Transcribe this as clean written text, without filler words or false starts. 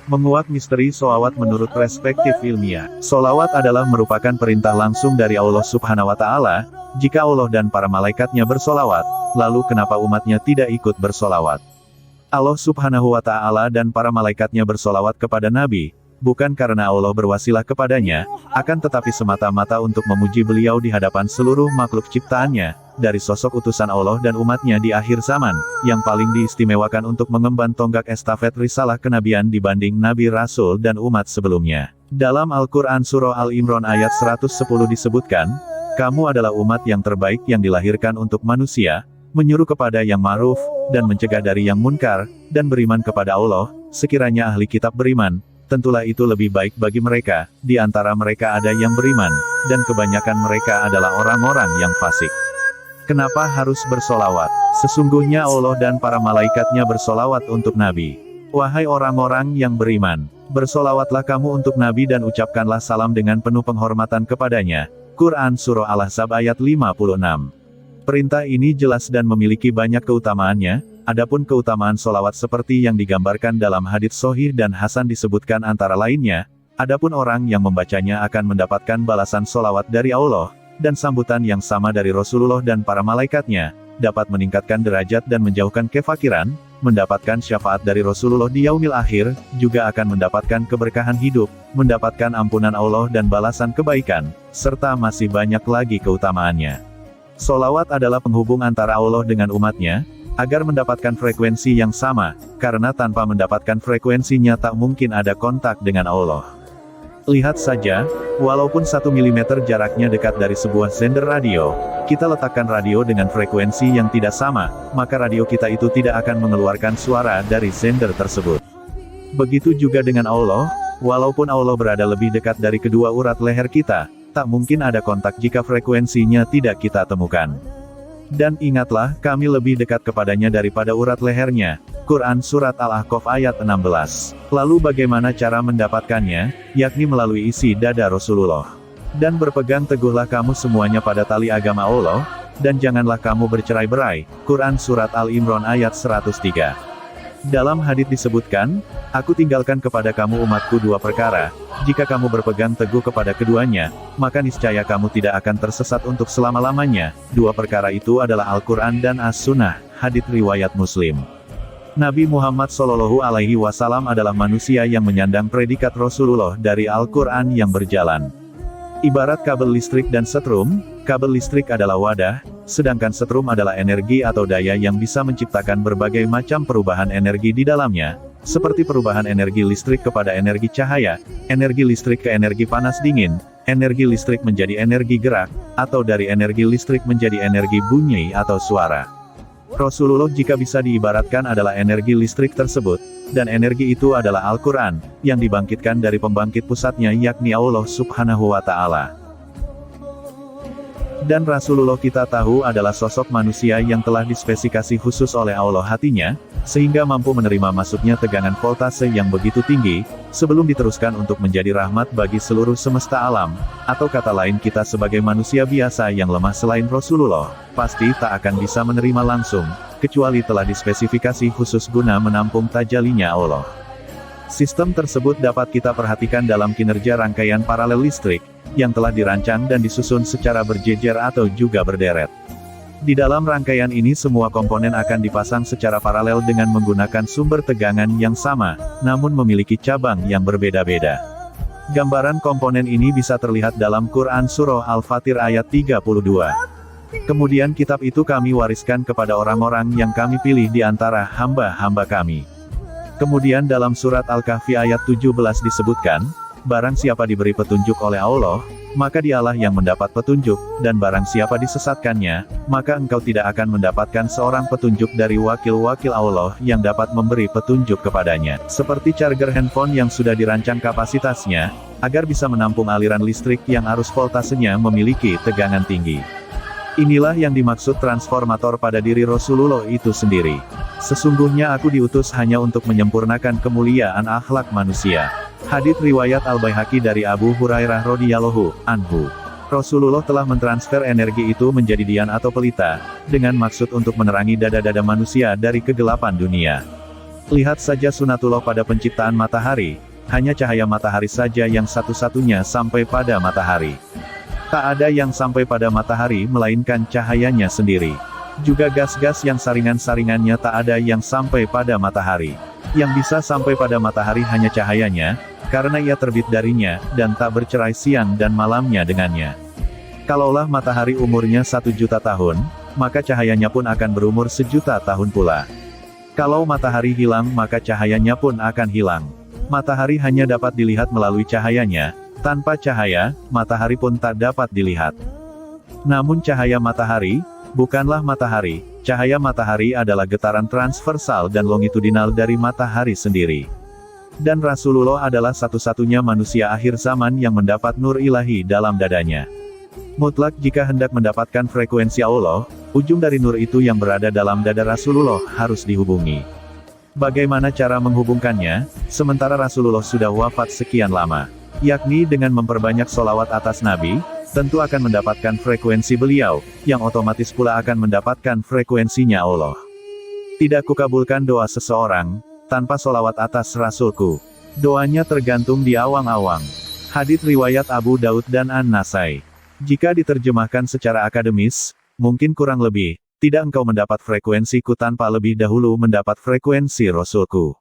Menguak misteri sholawat menurut perspektif ilmiah. Sholawat adalah merupakan perintah langsung dari Allah Subhanahu wa Ta'ala. Jika Allah dan para malaikatnya bersolawat, lalu kenapa umatnya tidak ikut bersolawat? Allah Subhanahu wa Ta'ala dan para malaikatnya bersolawat kepada Nabi, bukan karena Allah berwasilah kepadanya, akan tetapi semata-mata untuk memuji beliau di hadapan seluruh makhluk ciptaannya, dari sosok utusan Allah dan umatnya di akhir zaman, yang paling diistimewakan untuk mengemban tonggak estafet risalah kenabian dibanding Nabi Rasul dan umat sebelumnya. Dalam Al-Quran Surah Al-Imran ayat 110 disebutkan, "Kamu adalah umat yang terbaik yang dilahirkan untuk manusia, menyuruh kepada yang ma'ruf, dan mencegah dari yang munkar, dan beriman kepada Allah. Sekiranya ahli kitab beriman, tentulah itu lebih baik bagi mereka, di antara mereka ada yang beriman, dan kebanyakan mereka adalah orang-orang yang fasik." Kenapa harus bersolawat? Sesungguhnya Allah dan para malaikatnya bersolawat untuk Nabi. Wahai orang-orang yang beriman, bersolawatlah kamu untuk Nabi dan ucapkanlah salam dengan penuh penghormatan kepadanya. Quran Surah Al-Ahzab ayat 56. Perintah ini jelas dan memiliki banyak keutamaannya. Adapun keutamaan solawat seperti yang digambarkan dalam hadits sahih dan hasan disebutkan antara lainnya, adapun orang yang membacanya akan mendapatkan balasan solawat dari Allah, dan sambutan yang sama dari Rasulullah dan para malaikatnya, dapat meningkatkan derajat dan menjauhkan kefakiran, mendapatkan syafaat dari Rasulullah di yaumil akhir, juga akan mendapatkan keberkahan hidup, mendapatkan ampunan Allah dan balasan kebaikan, serta masih banyak lagi keutamaannya. Solawat adalah penghubung antara Allah dengan umatnya, agar mendapatkan frekuensi yang sama, karena tanpa mendapatkan frekuensinya tak mungkin ada kontak dengan Allah. Lihat saja, walaupun 1 mm jaraknya dekat dari sebuah sender radio, kita letakkan radio dengan frekuensi yang tidak sama, maka radio kita itu tidak akan mengeluarkan suara dari sender tersebut. Begitu juga dengan Allah, walaupun Allah berada lebih dekat dari kedua urat leher kita, tak mungkin ada kontak jika frekuensinya tidak kita temukan. Dan ingatlah, kami lebih dekat kepadanya daripada urat lehernya. Quran Surat Al-Ahqaf ayat 16. Lalu bagaimana cara mendapatkannya? Yakni melalui isi dada Rasulullah. Dan berpegang teguhlah kamu semuanya pada tali agama Allah, dan janganlah kamu bercerai-berai. Quran Surat Al-Imran ayat 103. Dalam hadits disebutkan, "Aku tinggalkan kepada kamu umatku dua perkara, jika kamu berpegang teguh kepada keduanya, maka niscaya kamu tidak akan tersesat untuk selama-lamanya." Dua perkara itu adalah Al-Quran dan As-Sunnah, hadits riwayat Muslim. Nabi Muhammad SAW adalah manusia yang menyandang predikat Rasulullah dari Al-Quran yang berjalan. Ibarat kabel listrik dan setrum, kabel listrik adalah wadah, sedangkan setrum adalah energi atau daya yang bisa menciptakan berbagai macam perubahan energi di dalamnya, seperti perubahan energi listrik kepada energi cahaya, energi listrik ke energi panas dingin, energi listrik menjadi energi gerak, atau dari energi listrik menjadi energi bunyi atau suara. Rasulullah jika bisa diibaratkan adalah energi listrik tersebut, dan energi itu adalah Al-Quran, yang dibangkitkan dari pembangkit pusatnya yakni Allah Subhanahu wa Ta'ala. Dan Rasulullah kita tahu adalah sosok manusia yang telah dispesifikasi khusus oleh Allah hatinya, sehingga mampu menerima masuknya tegangan voltase yang begitu tinggi, sebelum diteruskan untuk menjadi rahmat bagi seluruh semesta alam, atau kata lain kita sebagai manusia biasa yang lemah selain Rasulullah, pasti tak akan bisa menerima langsung, kecuali telah dispesifikasi khusus guna menampung tajalinya Allah. Sistem tersebut dapat kita perhatikan dalam kinerja rangkaian paralel listrik, yang telah dirancang dan disusun secara berjejer atau juga berderet. Di dalam rangkaian ini semua komponen akan dipasang secara paralel dengan menggunakan sumber tegangan yang sama, namun memiliki cabang yang berbeda-beda. Gambaran komponen ini bisa terlihat dalam Quran Surah Al-Fatir ayat 32. Kemudian kitab itu kami wariskan kepada orang-orang yang kami pilih di antara hamba-hamba kami. Kemudian dalam surat Al-Kahfi ayat 17 disebutkan, barang siapa diberi petunjuk oleh Allah, maka dialah yang mendapat petunjuk, dan barang siapa disesatkannya, maka engkau tidak akan mendapatkan seorang petunjuk dari wakil-wakil Allah yang dapat memberi petunjuk kepadanya. Seperti charger handphone yang sudah dirancang kapasitasnya, agar bisa menampung aliran listrik yang arus voltasenya memiliki tegangan tinggi. Inilah yang dimaksud transformator pada diri Rasulullah itu sendiri. Sesungguhnya aku diutus hanya untuk menyempurnakan kemuliaan akhlak manusia. Hadits riwayat Al-Baihaqi dari Abu Hurairah radhiyallahu anhu. Rasulullah telah mentransfer energi itu menjadi dian atau pelita, dengan maksud untuk menerangi dada-dada manusia dari kegelapan dunia. Lihat saja sunatullah pada penciptaan matahari, hanya cahaya matahari saja yang satu-satunya sampai pada matahari. Tak ada yang sampai pada matahari melainkan cahayanya sendiri. Juga gas-gas yang saringan-saringannya tak ada yang sampai pada matahari. Yang bisa sampai pada matahari hanya cahayanya, karena ia terbit darinya, dan tak bercerai siang dan malamnya dengannya. Kalaulah matahari umurnya 1.000.000 tahun, maka cahayanya pun akan berumur 1.000.000 tahun pula. Kalau matahari hilang maka cahayanya pun akan hilang. Matahari hanya dapat dilihat melalui cahayanya, tanpa cahaya, matahari pun tak dapat dilihat. Namun cahaya matahari, bukanlah matahari, cahaya matahari adalah getaran transversal dan longitudinal dari matahari sendiri. Dan Rasulullah adalah satu-satunya manusia akhir zaman yang mendapat nur ilahi dalam dadanya. Mutlak jika hendak mendapatkan frekuensi Allah, ujung dari nur itu yang berada dalam dada Rasulullah harus dihubungi. Bagaimana cara menghubungkannya, sementara Rasulullah sudah wafat sekian lama? Yakni dengan memperbanyak solawat atas Nabi, tentu akan mendapatkan frekuensi beliau, yang otomatis pula akan mendapatkan frekuensinya Allah. Tidak kukabulkan doa seseorang, tanpa solawat atas Rasulku. Doanya tergantung di awang-awang. Hadits riwayat Abu Daud dan An-Nasai. Jika diterjemahkan secara akademis, mungkin kurang lebih, tidak engkau mendapat frekuensiku tanpa lebih dahulu mendapat frekuensi Rasulku.